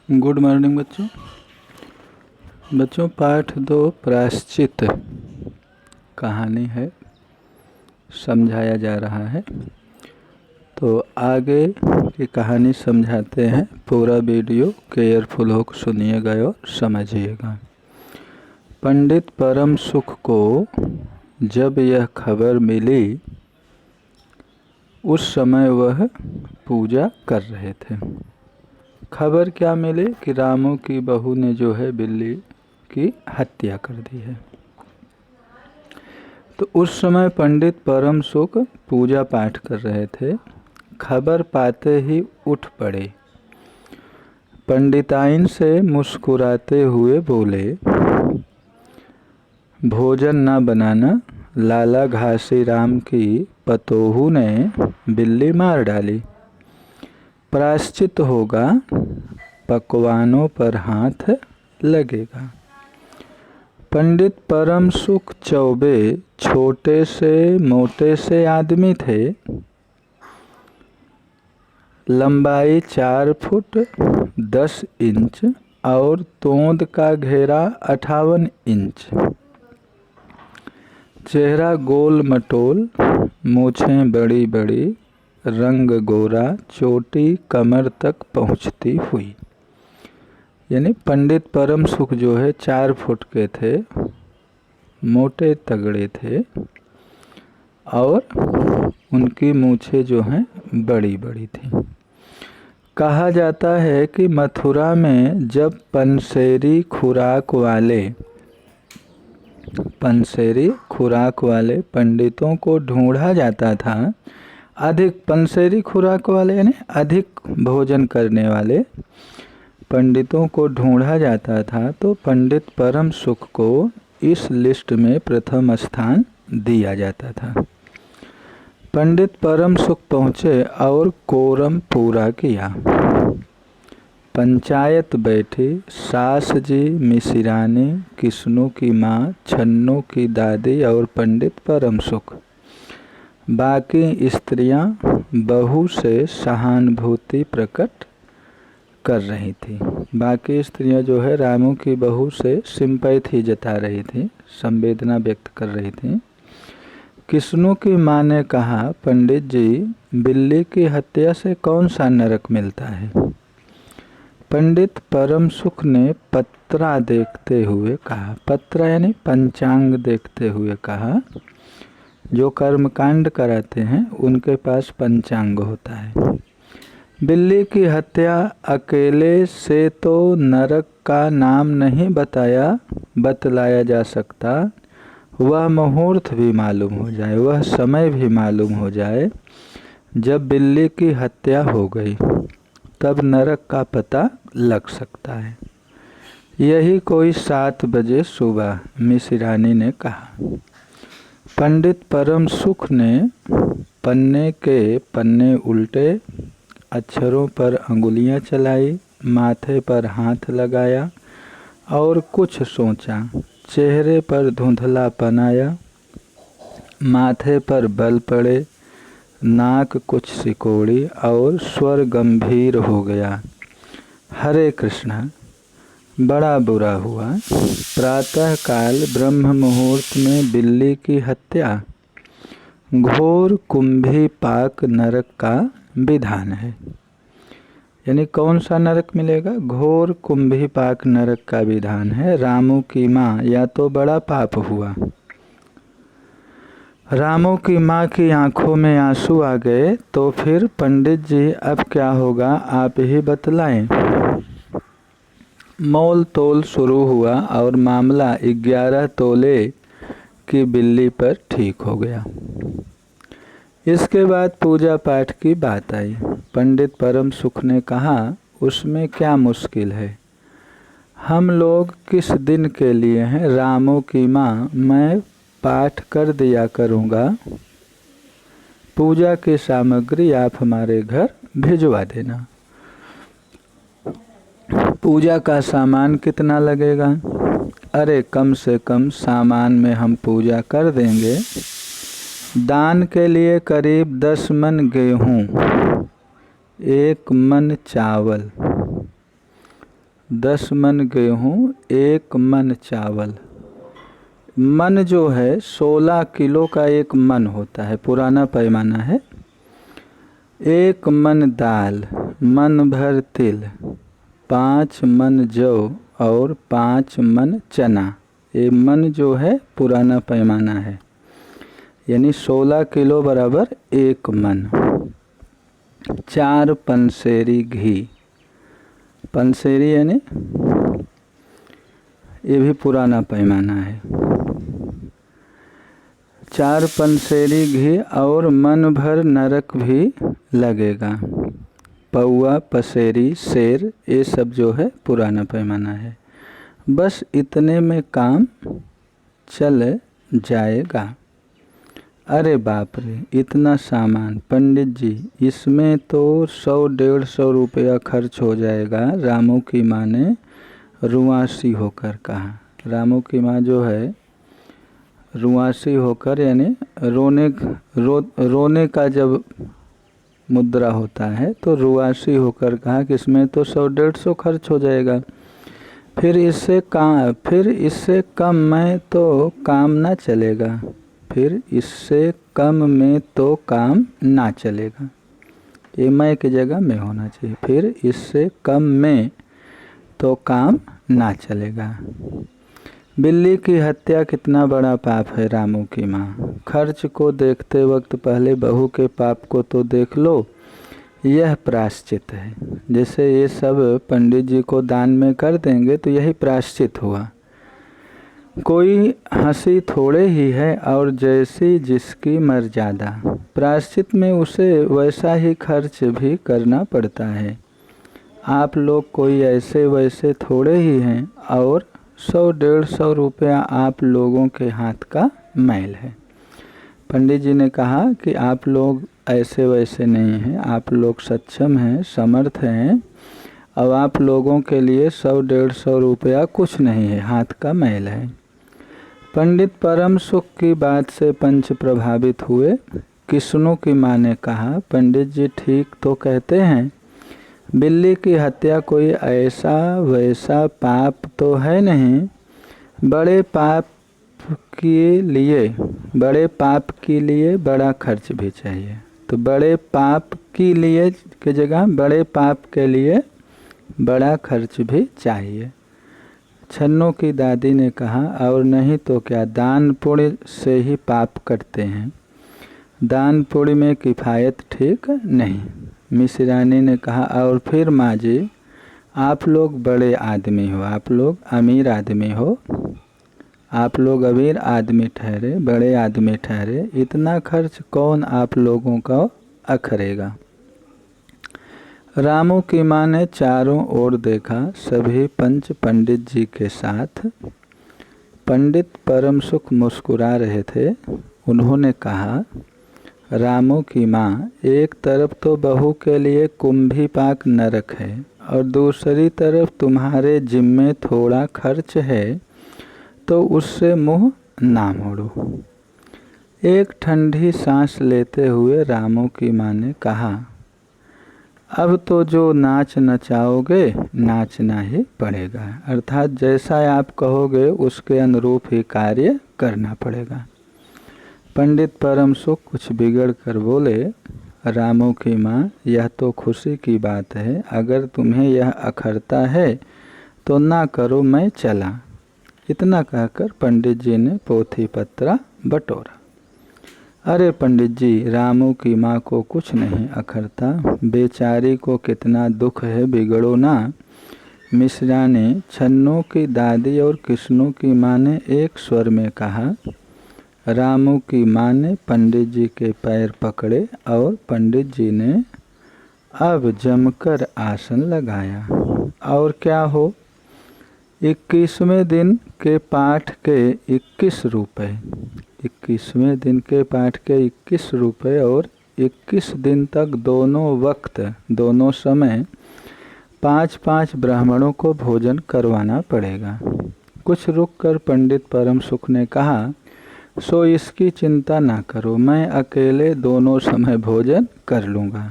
Good morning बच्चों पाठ 2 प्रायश्चित कहानी है, समझाया जा रहा है। तो आगे की कहानी समझाते हैं। पूरा वीडियो केयरफुल हो सुनिएगा और समझिएगा। पंडित परम सुख को जब यह खबर मिली, उस समय वह पूजा कर रहे थे। खबर क्या मिली कि रामू की बहू ने जो है बिल्ली की हत्या कर दी है। तो उस समय पंडित परम सुख पूजा पाठ कर रहे थे। खबर पाते ही उठ पड़े। पंडिताइन से मुस्कुराते हुए बोले, भोजन न बनाना, लाला घासी राम की पतोहू ने बिल्ली मार डाली। प्रायश्चित होगा, पकवानों पर हाथ लगेगा। पंडित परम सुख चौबे छोटे से मोटे से आदमी थे। लंबाई 4 फुट 10 इंच और तोंद का घेरा 58 इंच। चेहरा गोल मटोल, मूछें बड़ी बड़ी, रंग गोरा, चोटी कमर तक पहुंचती हुई। यानी पंडित परम सुख जो है 4 फुट के थे, मोटे तगड़े थे और उनकी मूछें जो हैं बड़ी बड़ी थी। कहा जाता है कि मथुरा में जब पंसेरी खुराक वाले पंडितों को ढूंढा जाता था, अधिक पंसेरी खुराक वाले यानी अधिक भोजन करने वाले पंडितों को ढूंढा जाता था, तो पंडित परम सुख को इस लिस्ट में प्रथम स्थान दिया जाता था। पंडित परम सुख पहुँचे और कोरम पूरा किया। पंचायत बैठी। सास जी, मिसिरानी, किस्नों की माँ, छन्नों की दादी और पंडित परम सुख। बाकी स्त्रियां बहू से सहानुभूति प्रकट कर रही थी। बाकी स्त्रियां जो है रामू की बहू से सिंपैथी जता रही थी, संवेदना व्यक्त कर रही थी। किस्नों की माँ ने कहा, पंडित जी, बिल्ली की हत्या से कौन सा नरक मिलता है? पंडित परम सुख ने पत्रा देखते हुए कहा, पत्रा यानी पंचांग देखते हुए कहा, जो कर्मकांड कराते हैं उनके पास पंचांग होता है। बिल्ली की हत्या अकेले से तो नरक का नाम नहीं बतलाया जा सकता। वह मुहूर्त भी मालूम हो जाए, वह समय भी मालूम हो जाए जब बिल्ली की हत्या हो गई, तब नरक का पता लग सकता है। यही कोई 7 बजे सुबह, मिसिरानी ने कहा। पंडित परम सुख ने पन्ने के पन्ने उल्टे, अक्षरों पर अंगुलियां चलाई, माथे पर हाथ लगाया और कुछ सोचा। चेहरे पर धुंधलापन आया, माथे पर बल पड़े, नाक कुछ सिकोड़ी और स्वर गंभीर हो गया। हरे कृष्णा, बड़ा बुरा हुआ। प्रातः काल ब्रह्म मुहूर्त में बिल्ली की हत्या घोर कुंभी पाक नरक का विधान है। यानी कौन सा नरक मिलेगा? घोर कुंभी पाक नरक का विधान है। रामू की माँ, या तो बड़ा पाप हुआ। रामू की माँ की आंखों में आंसू आ गए। तो फिर पंडित जी अब क्या होगा, आप ही बतलाएं। मोल तोल शुरू हुआ और मामला 11 तोले की बिल्ली पर ठीक हो गया। इसके बाद पूजा पाठ की बात आई। पंडित परम सुख ने कहा, उसमें क्या मुश्किल है? हम लोग किस दिन के लिए हैं? रामू की माँ, मैं पाठ कर दिया करूँगा। पूजा की सामग्री आप हमारे घर भिजवा देना। पूजा का सामान कितना लगेगा? अरे कम से कम सामान में हम पूजा कर देंगे। दान के लिए करीब 10 मन गेहूँ, 1 मन चावल, 10 मन गेहूँ 1 मन चावल। मन जो है 16 किलो का 1 मन होता है, पुराना पैमाना है। 1 मन दाल, मन भर तिल, 5 मन जौ और 5 मन चना। ये मन जो है पुराना पैमाना है, यानी 16 किलो बराबर 1 मन। 4 पंसेरी घी, पंसेरी यानी ये भी पुराना पैमाना है। 4 पंसेरी घी और मन भर नरक भी लगेगा। पौआ, पसेरी, सेर, ये सब जो है पुराना पैमाना है। बस इतने में काम चल जाएगा। अरे बाप रे, इतना सामान पंडित जी, इसमें तो 100-150 रुपया खर्च हो जाएगा। रामू की माँ ने रुआसी होकर कहा। रामू की माँ जो है रुआसी होकर यानी रोने का जब मुद्रा होता है तो रुआसी होकर कहा कि इसमें तो 100-150 खर्च हो जाएगा। फिर इससे कम में तो काम ना चलेगा। फिर इससे कम में तो काम ना चलेगा, ये मैं की जगह में होना चाहिए। फिर इससे कम में तो काम ना चलेगा। बिल्ली की हत्या कितना बड़ा पाप है रामू की माँ। खर्च को देखते वक्त पहले बहू के पाप को तो देख लो, यह प्रायश्चित है। जैसे ये सब पंडित जी को दान में कर देंगे तो यही प्रायश्चित हुआ। कोई हंसी थोड़े ही है और जैसी जिसकी मर्यादा। प्रायश्चित में उसे वैसा ही खर्च भी करना पड़ता है। आप लोग कोई ऐसे वैसे थोड़े ही हैं और 100-150 रुपया आप लोगों के हाथ का मैल है। पंडित जी ने कहा कि आप लोग ऐसे वैसे नहीं हैं, आप लोग सक्षम हैं, समर्थ हैं। अब आप लोगों के लिए 100-150 रुपया कुछ नहीं है, हाथ का मैल है। पंडित परम सुख की बात से पंच प्रभावित हुए। किस्नों की माँ ने कहा, पंडित जी ठीक तो कहते हैं, बिल्ली की हत्या कोई ऐसा वैसा पाप तो है नहीं। बड़े पाप के लिए बड़ा खर्च भी चाहिए। तो बड़े पाप के लिए की जगह बड़े पाप के लिए बड़ा खर्च भी चाहिए। छन्नों की दादी ने कहा, और नहीं तो क्या, दान पुण्य से ही पाप कटते हैं, दान पुण्य में किफ़ायत ठीक नहीं। मिश्रानी ने कहा, और फिर माँ जी आप लोग बड़े आदमी हो, आप लोग अमीर आदमी हो, आप लोग अमीर आदमी ठहरे, बड़े आदमी ठहरे, इतना खर्च कौन आप लोगों का अखरेगा। रामू की माँ ने चारों ओर देखा, सभी पंच पंडित जी के साथ। पंडित परम सुख मुस्कुरा रहे थे। उन्होंने कहा, रामू की माँ, एक तरफ तो बहू के लिए कुंभी पाक नरक है और दूसरी तरफ तुम्हारे जिम्मे थोड़ा खर्च है, तो उससे मुंह ना मोड़ो। एक ठंडी सांस लेते हुए रामू की माँ ने कहा, अब तो जो नाच नचाओगे नाचना ही पड़ेगा, अर्थात जैसा आप कहोगे उसके अनुरूप ही कार्य करना पड़ेगा। पंडित परम सुख कुछ बिगड़ कर बोले, रामू की माँ, यह तो खुशी की बात है, अगर तुम्हें यह अखरता है तो ना करो, मैं चला। इतना कहकर पंडित जी ने पोथी पत्रा बटोरा। अरे पंडित जी, रामू की माँ को कुछ नहीं अखरता, बेचारी को कितना दुख है, बिगड़ो ना। मिश्रा ने, छन्नों की दादी और किस्नों की माँ ने एक स्वर में कहा। रामू की माँ ने पंडित जी के पैर पकड़े और पंडित जी ने अब जमकर आसन लगाया। और क्या हो, 21वें दिन के पाठ के 21 रुपये, 21वें दिन के पाठ के 21 रुपये और 21 दिन तक दोनों वक्त, दोनों समय 5-5 ब्राह्मणों को भोजन करवाना पड़ेगा। कुछ रुककर पंडित परम सुख ने कहा, सो इसकी चिंता ना करो, मैं अकेले दोनों समय भोजन कर लूँगा।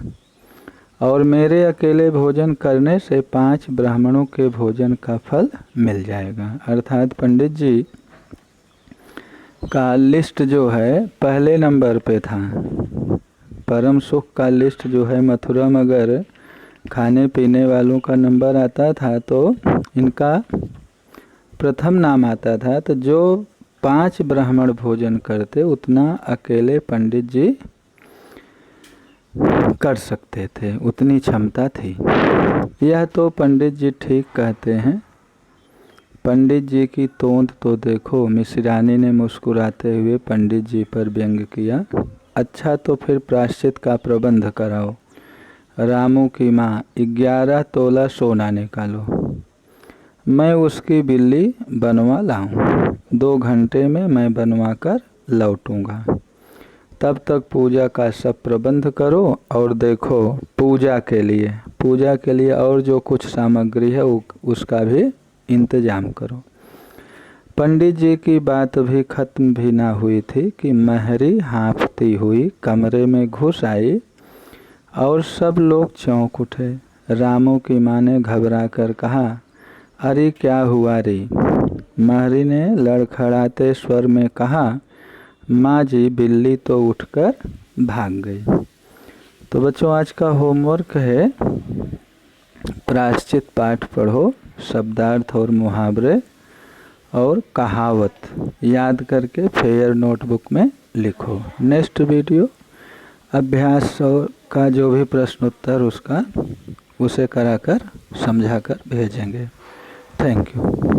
और मेरे अकेले भोजन करने से 5 ब्राह्मणों के भोजन का फल मिल जाएगा। अर्थात पंडित जी का लिस्ट जो है पहले नंबर पे था। परम सुख का लिस्ट जो है मथुरा में अगर खाने पीने वालों का नंबर आता था तो इनका प्रथम नाम आता था। तो जो 5 ब्राह्मण भोजन करते उतना अकेले पंडित जी कर सकते थे, उतनी क्षमता थी। यह तो पंडित जी ठीक कहते हैं। पंडित जी की तोंद तो देखो। मिश्रानी ने मुस्कुराते हुए पंडित जी पर व्यंग किया। अच्छा तो फिर प्रायश्चित का प्रबंध कराओ। रामू की माँ 11 तोला सोना निकालो, मैं उसकी बिल्ली बनवा लाऊं। 2 घंटे में मैं बनवा कर लौटूंगा। तब तक पूजा का सब प्रबंध करो और देखो पूजा के लिए और जो कुछ सामग्री है उसका भी इंतजाम करो। पंडित जी की बात भी खत्म भी ना हुई थी कि महरी हाँफती हुई कमरे में घुस आई और सब लोग चौंक उठे। रामू की माँ ने घबरा कर कहा, अरे क्या हुआ रे? महरी ने लड़खड़ाते स्वर में कहा, माँ जी बिल्ली तो उठकर भाग गई। तो बच्चों आज का होमवर्क है प्रायश्चित पाठ पढ़ो, शब्दार्थ और मुहावरे और कहावत याद करके फेयर नोटबुक में लिखो। नेक्स्ट वीडियो अभ्यास का जो भी प्रश्नोत्तर उसे कराकर समझाकर भेजेंगे। Thank you.